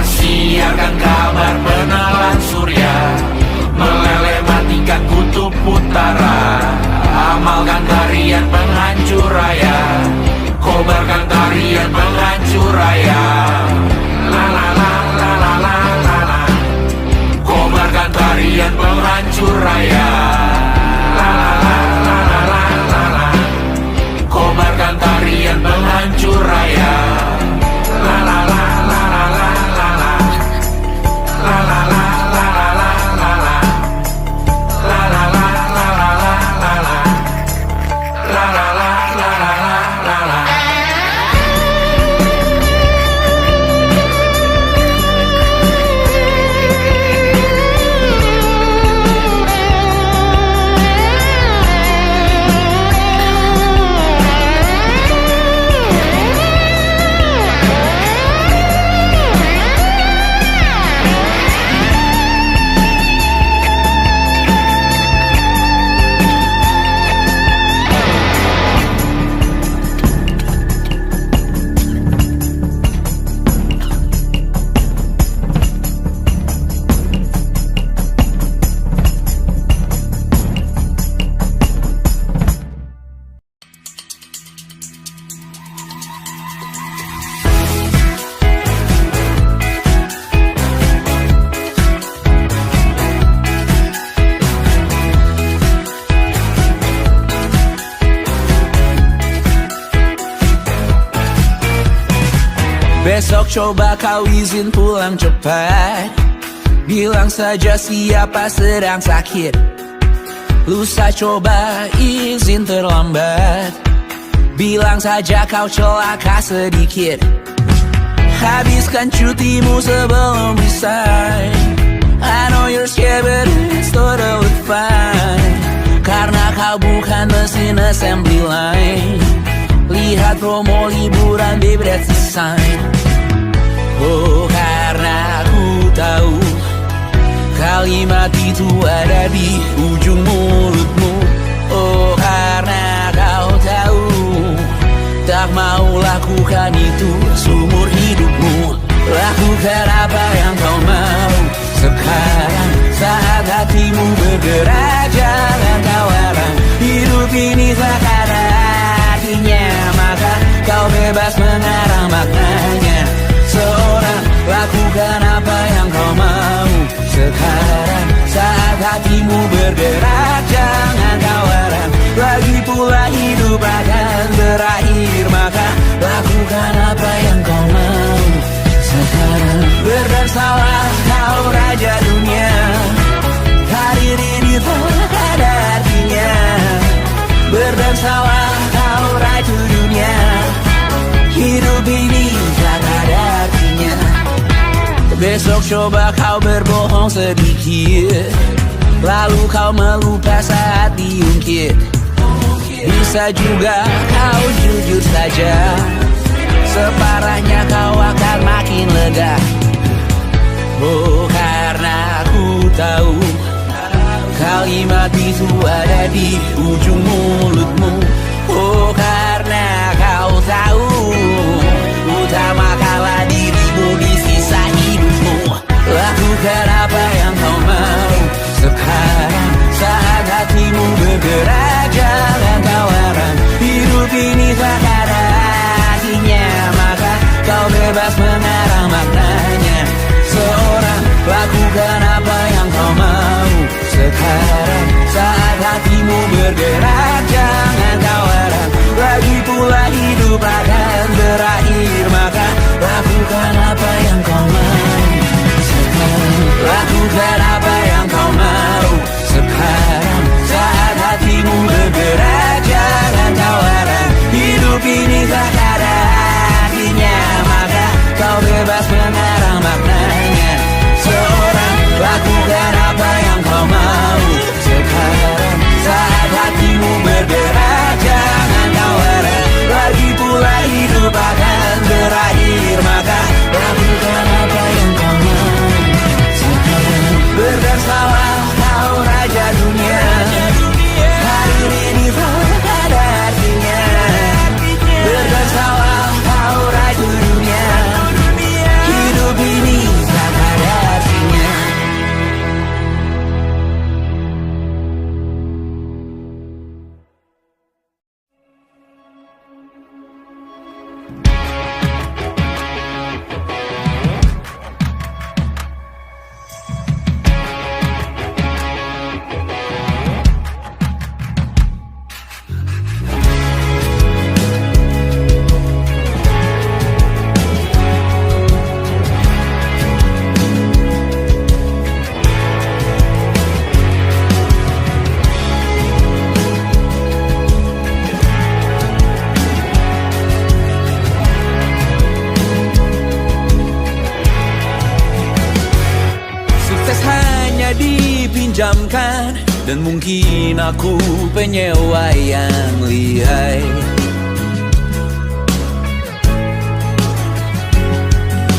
Siarkan kabar penelan surya, meleleh matikan kutub utara. Amalkan tarian penghancur raya, kobarkan tarian penghancur raya. La la la la la la la la. Kobarkan tarian penghancur raya. La la la la la la la la. Kobarkan tarian penghancur raya. La la la la la la la la. La la la la la la la la. La la la la la la la la. La la la la la la la la. Besok coba kau izin pulang cepat, bilang saja siapa sedang sakit. Lusa coba izin terlambat, bilang saja kau celaka sedikit. Habiskan cutimu sebelum resign. I know you're scared but it's totally fine, karena kau bukan mesin assembly line. Lihat promo liburan babe, that's the sign. Oh karena aku tahu kalimat itu ada di ujung mulutmu. Oh karena kau tahu tak mau lakukan itu seumur hidupmu. Lakukan apa yang kau mau sekarang, saat hatimu bergerak. Jangan kau larang, hidup ini tak ada artinya, maka kau bebas mengarang maknanya. Seorang lakukan apa yang kau mau sekarang, saat hatimu bergerak. Jangan kau larang, lagi pula hidup akan berakhir, maka lakukan apa yang kau mau sekarang. Berdansalah kau raja dunia, karir ini tak ada artinya. Berdansalah kau ratu dunia, hidup ini Coba kau berbohong sedikit, lalu kau melupa saat diungkit. Bisa juga kau jujur saja, separahnya kau akan makin lega. Oh, karena aku tahu kalimat itu ada di ujung mulutmu. Oh, karena kau tahu utamakanlah dirimu di sisa hidupmu. Lakukan apa yang kau mau sekarang, saat hatimu bergerak. Jangan kau larang, hidup ini tak ada artinya, maka kau bebas mengarang maknanya. Seorang, lakukan apa yang kau mau sekarang, saat hatimu bergerak. Jangan kau larang, lagi pula hidup akan berakhir, maka lakukan apa yang kau mau sekarang. Lakukan apa yang kau mau sekarang, saat hatimu bergerak. Jangan kau larang, hidup ini tak ada artinya, maka kau bebas mengarang maknanya. Seorang, lakukan apa yang kau mau sekarang, saat hatimu bergerak. Jangan kau larang, lagi pula hidup akan berakhir, maka lakukan apa yang kau mau sekarang. Berdasalah kau raja dunia, hari ini tak ada artinya. Berdasalah kau raja dunia, hidup ini tak ada artinya. Dipinjamkan, dan mungkin aku penyewa yang lihai.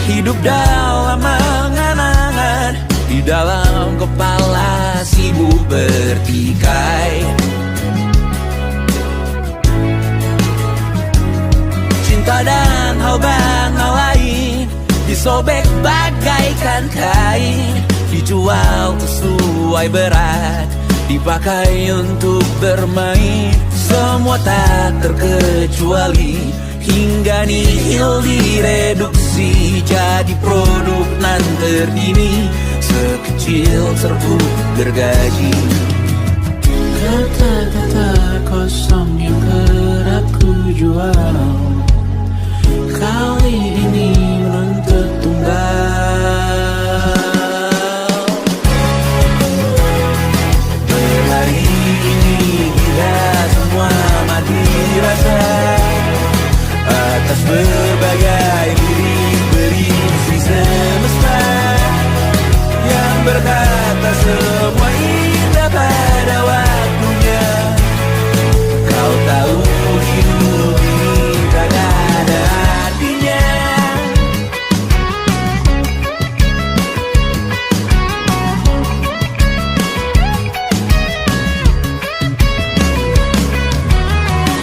Hidup dalam angan-angan, di dalam kepala sibuk bertikai. Cinta dan hal banal lain disobek bagaikan kain, dijual sesuai berat, dipakai untuk bermain. Semua tak terkecuali, hingga nihil direduksi jadi produk nan terdini, sekecil serbuk gergaji. Kata-kata kosong yang kerap ku jual, kali ini menuntut tumbal. Hari ini kita semua mati rasa atas berbagai lirik-lirik semesta yang berkata semua indah pada waktunya. Kau tahu hidup ini tak ada artinya.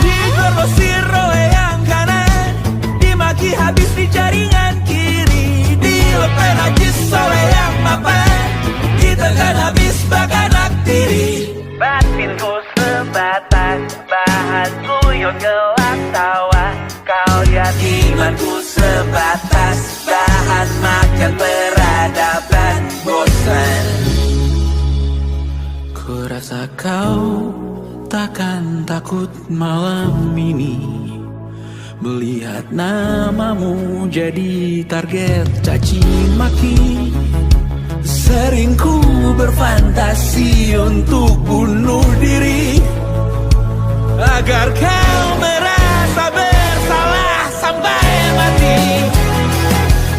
Digrosir oleh yang kanan, dimaki habis di jaringan kiri, dilepas najis oleh yang mapan, ditekan habis bakanak diri. Batinku sebatas bahan kuyuk gelap tawa, kau lihat imanku sebatas bahan makan peradaban bosan. Ku rasa kau takkan takut malam ini melihat namamu jadi target caci maki. Sering ku berfantasi untuk bunuh diri agar kau merasa bersalah sampai mati.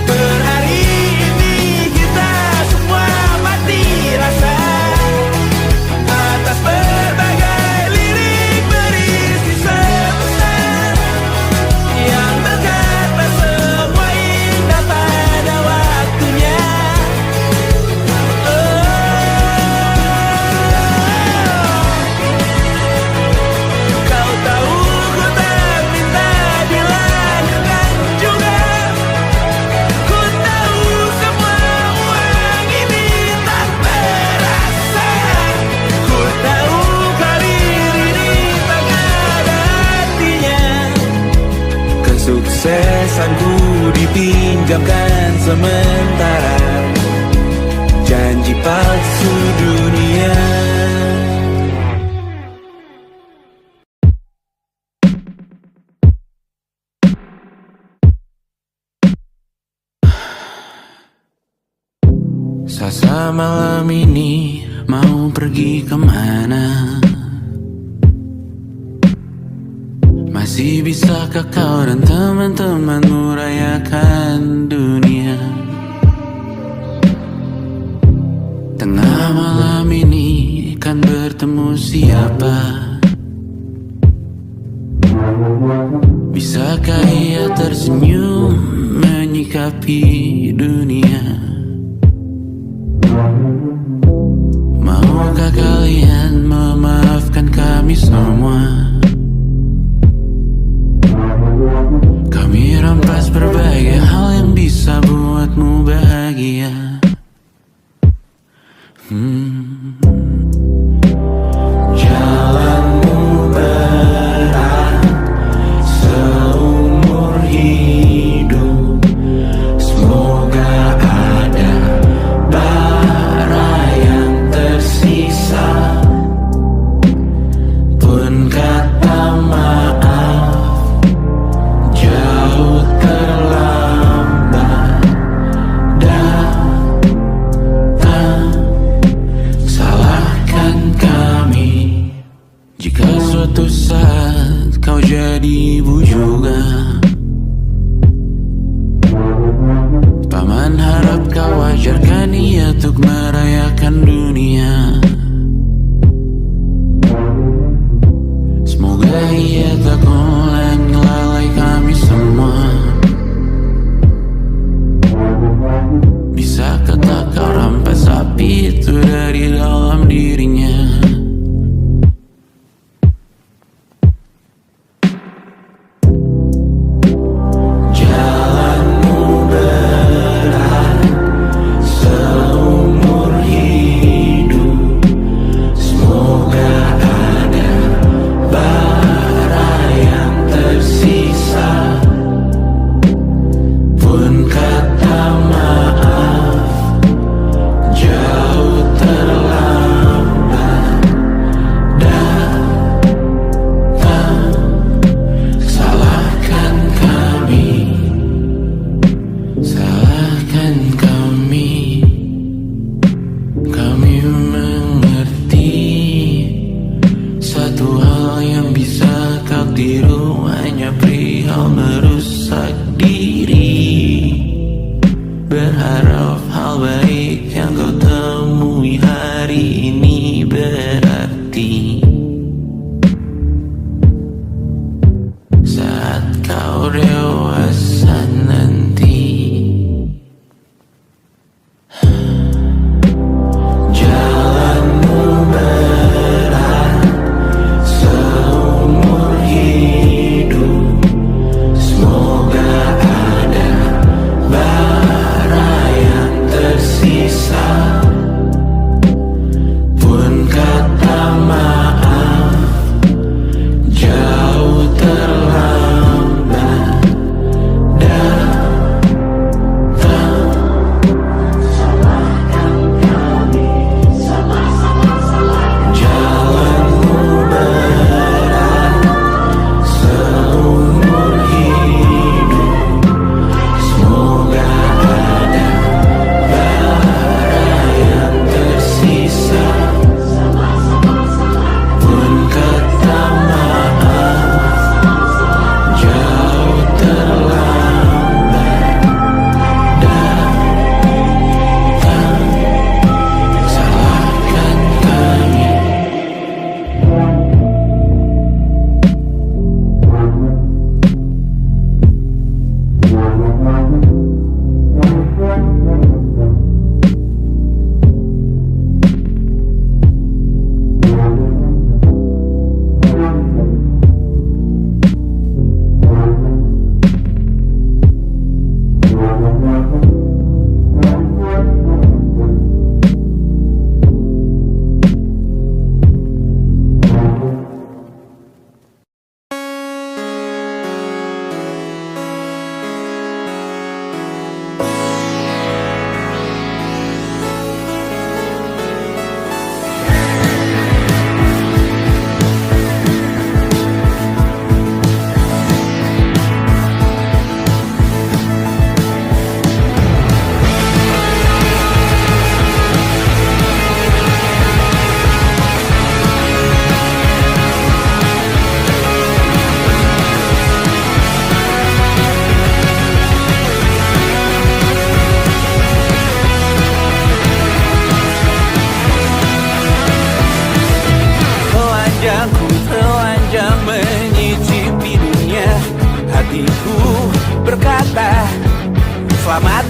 Per hari ini kita Sasa malam ini mau pergi kemana? Masih bisakah kau dan teman-temanmu rayakan dunia? Tengah malam ini kan bertemu siapa? Bisakah ia tersenyum menyikapi dunia? Maukah kalian memaafkan kami semua? Kami rampas berbagai hal yang bisa buatmu bahagia. Jalanmu berat seumur hidup. Semoga ada bara yang tersisa. Pun kata maaf jauh terlambat datang. Salahkan kami jika suatu saat kau jadi ibu juga. Paman harap kau ajarkan ia untuk merayakan dunia. Semoga ia tak ulang lalai kami semua. Bisakah tak kau rampas api itu dari dalam dirinya? Jalanmu berat seumur hidup.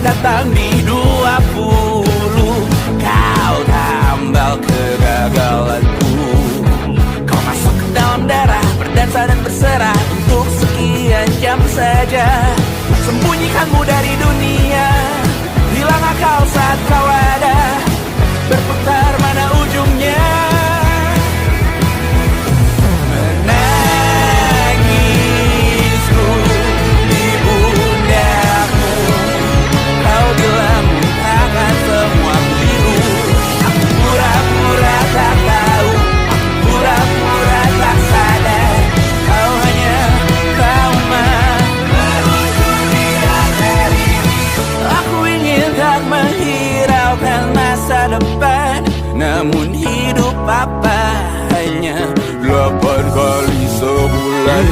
datang di 20. Kau tambal kegagalanku. Kau masuk ke dalam darah, berdansa dan berserah untuk sekian jam saja. Sembunyikanmu dari dunia, hilang akal saat kau ada, berputar mana ujungnya. Menangisku di pundakmu, kau bilang akan semua biru. Aku pura-pura tak tahu, pura-pura tak sadar. Kau hanya trauma. Aku ingin tak menghiraukan masa depan, namun hidup apa hanya 8 kali sebulan.